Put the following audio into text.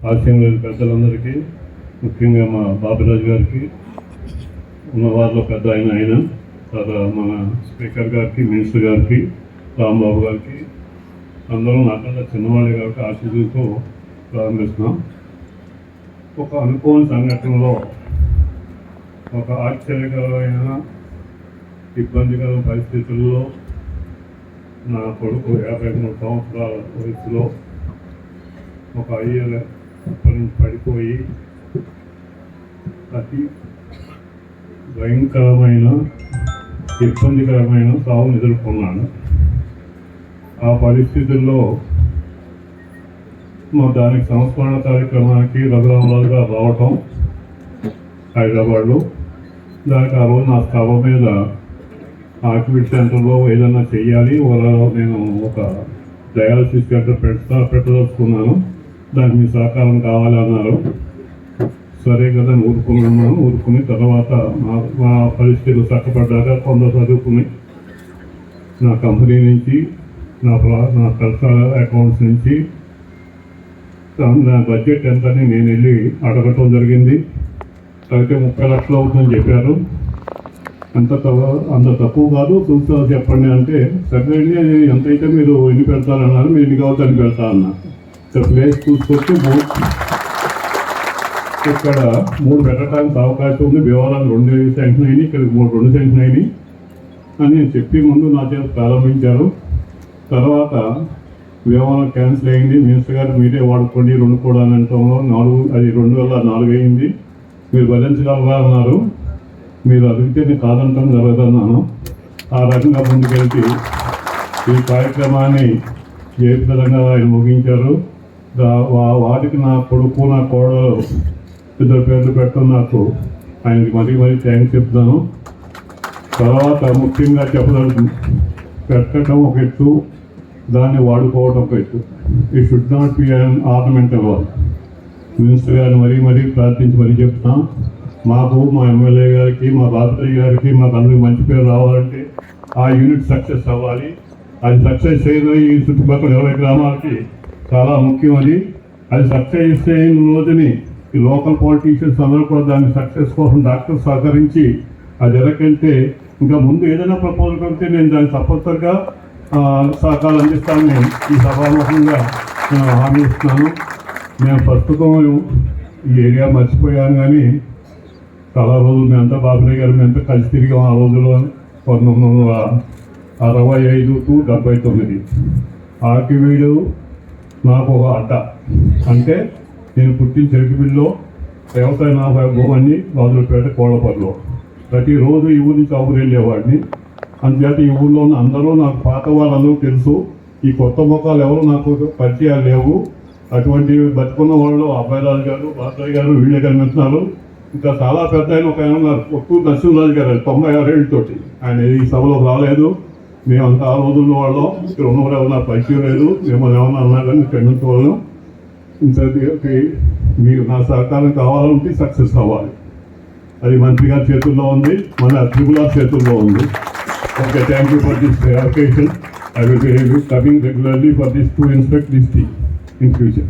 ఆశీర్వాద పెద్దలందరికీ, ముఖ్యంగా మా బాబురాజు గారికి, ఉన్నవారిలో పెద్ద ఆయన తర్వాత మన స్పీకర్ గారికి, మినిస్టర్ గారికి, రాంబాబు గారికి, అందరూ నాకన్నా చిన్నవాళ్ళే కాబట్టి ఆశీర్వాదంతో ప్రారంభిస్తున్నాం. ఒక అనుకోని సంఘటనలో ఒక ఆశ్చర్యకరమైన ఇబ్బందికర పరిస్థితుల్లో నా కొడుకు 53 సంవత్సరాల వయసులో ఒక అయ్యల నుంచి పడిపోయి అతి భయంకరమైన ఇబ్బందికరమైన సావును ఎదుర్కొన్నాను. ఆ పరిస్థితుల్లో దానికి సంస్మరణ కార్యక్రమానికి రఘురామరాజు గారు రావటం హైదరాబాద్లో, దానికి ఆ రోజు నా స్థావ మీద ఆక్టివిటీ సెంటర్లో ఏదన్నా చెయ్యాలి, నేను ఒక డయాలసిస్ సెంటర్ పెట్టదలుచుకున్నాను, దానికి మీ సహకారం కావాలి అన్నారు. సరే కదా ఊరుకుని తర్వాత మా పరిస్థితులు చక్కబడ్డాక కొందరు చదువుకుని నా కంపెనీ నుంచి నా పర్సనల్ అకౌంట్స్ నుంచి నా బడ్జెట్ ఎంతని నేను వెళ్ళి అడగటం జరిగింది. అయితే 30 లక్షలు అవుతుందని చెప్పారు. అంత తక్కువ కాదు, చూసా చెప్పండి అంటే సరే ఎంతైతే మీరు ఎన్ని పెడతారన్నారు, మీరు ఎన్ని కావుతారని పెడతా అన్నా. ఇక్కడ ప్లేస్ చూసుకొచ్చి ఇక్కడ 3 పెట్టడానికి అవకాశం ఉంది. భీమవరం 2 శాంక్షన్ అయినాయి, ఇక్కడ 2 శాంక్షన్ అయినాయి అని నేను చెప్పి ముందు నా చేత ప్రారంభించారు. తర్వాత భీమవరం క్యాన్సిల్ అయింది. మినిస్టర్ గారు మీరే వాడుకోండి 2 కూడా అని అనటంలో 2 అయింది. మీరు భరించగలరా అన్నారు. మీరు అడిగితే నేను కాదంటాం జరగదన్నాను. ఆ రకంగా ముందుకెళ్తే ఈ కార్యక్రమాన్ని జయప్రదంగా ఆయన ముగించారు. వాటికి నా కొడుకు, నా కోడలు 2 పేర్లు పెట్టడం నాకు ఆయనకి మరీ థ్యాంక్స్ చెప్తాను. తర్వాత ముఖ్యంగా పెట్టడం ఒక ఎత్తు, దాన్ని వాడుకోవడం ఒక ఎత్తు. ఈ should not be an ornamental work. Minister గారిని మరీ ప్రార్థించి చెప్తాం. మాకు, మా ఎమ్మెల్యే గారికి, మా బాబురాజు గారికి, మాకు అందరికి మంచి పేరు రావాలంటే ఆ యూనిట్ సక్సెస్ అవ్వాలి. అది సక్సెస్ అయిన ఈ చుట్టుపక్కల 20 గ్రామాలకి చాలా ముఖ్యం. అది సక్సెస్ అయిన రోజుని ఈ లోకల్ పాలిటీషియన్స్ అందరూ కూడా దాని సక్సెస్ కోసం డాక్టర్ సహకరించి అది ఎరకెళ్తే ఇంకా ముందు ఏదైనా ప్రపోజల్ పెడితే నేను దాన్ని తప్పనిసరిగా సహకారం అందిస్తానని ఈ సభాముఖంగా నేను హామీ ఇస్తున్నాను. నేను ప్రస్తుతం ఈ ఏరియా మర్చిపోయాను, కానీ చాలా రోజులు మేమంతా బాబురాజు గారు మేమంతా కలిసి తిరిగాం. ఆ రోజుల్లో 1965 to 79 ఆర్కివీడు నాకు ఒక అడ్డ. అంటే నేను పుట్టిన చెరుకుబిల్లో వ్యవసాయ 40 భూమాన్ని రాజులపేట కోళ్ళపల్లిలో ప్రతిరోజు ఈ ఊరి నుంచి ఊరు వెళ్ళేవాడిని. అందుచేత ఈ ఊళ్ళో ఉన్న అందరూ నాకు పాత వాళ్ళందరూ తెలుసు. ఈ కొత్త ముఖాలు ఎవరు నాకు పరిచయాలు లేవు. అటువంటి బతుకున్న వాళ్ళు అబ్బాయిరాజు గారు, బాబురాజు గారు, వీళ్ళే కనిపిస్తున్నారు. ఇంకా చాలా పెద్ద ఆయన ఒక ఆయన ఉన్నారు, ఒక్కూరు నరసింహరాజు గారు, 96 ఏళ్ళతోటి. ఆయన ఈ సభలోకి రాలేదు. మేమంతా ఆ రోజుల్లో వాళ్ళం. ఇక్కడ ఉన్నవారు ఎవరన్నా పరిచయం లేదు. మేము ఏమన్నా అన్నా కానీ ఇక్కడ నుంచి వాళ్ళం. ఇంత మీకు నా సహకారం కావాలంటే సక్సెస్ అవ్వాలి. అది మంత్రి గారి చేతుల్లో ఉంది, మన త్రిపుల చేతుల్లో ఉంది. Okay, thank you for this occasion. I will be coming regularly for this to inspect this thing in future.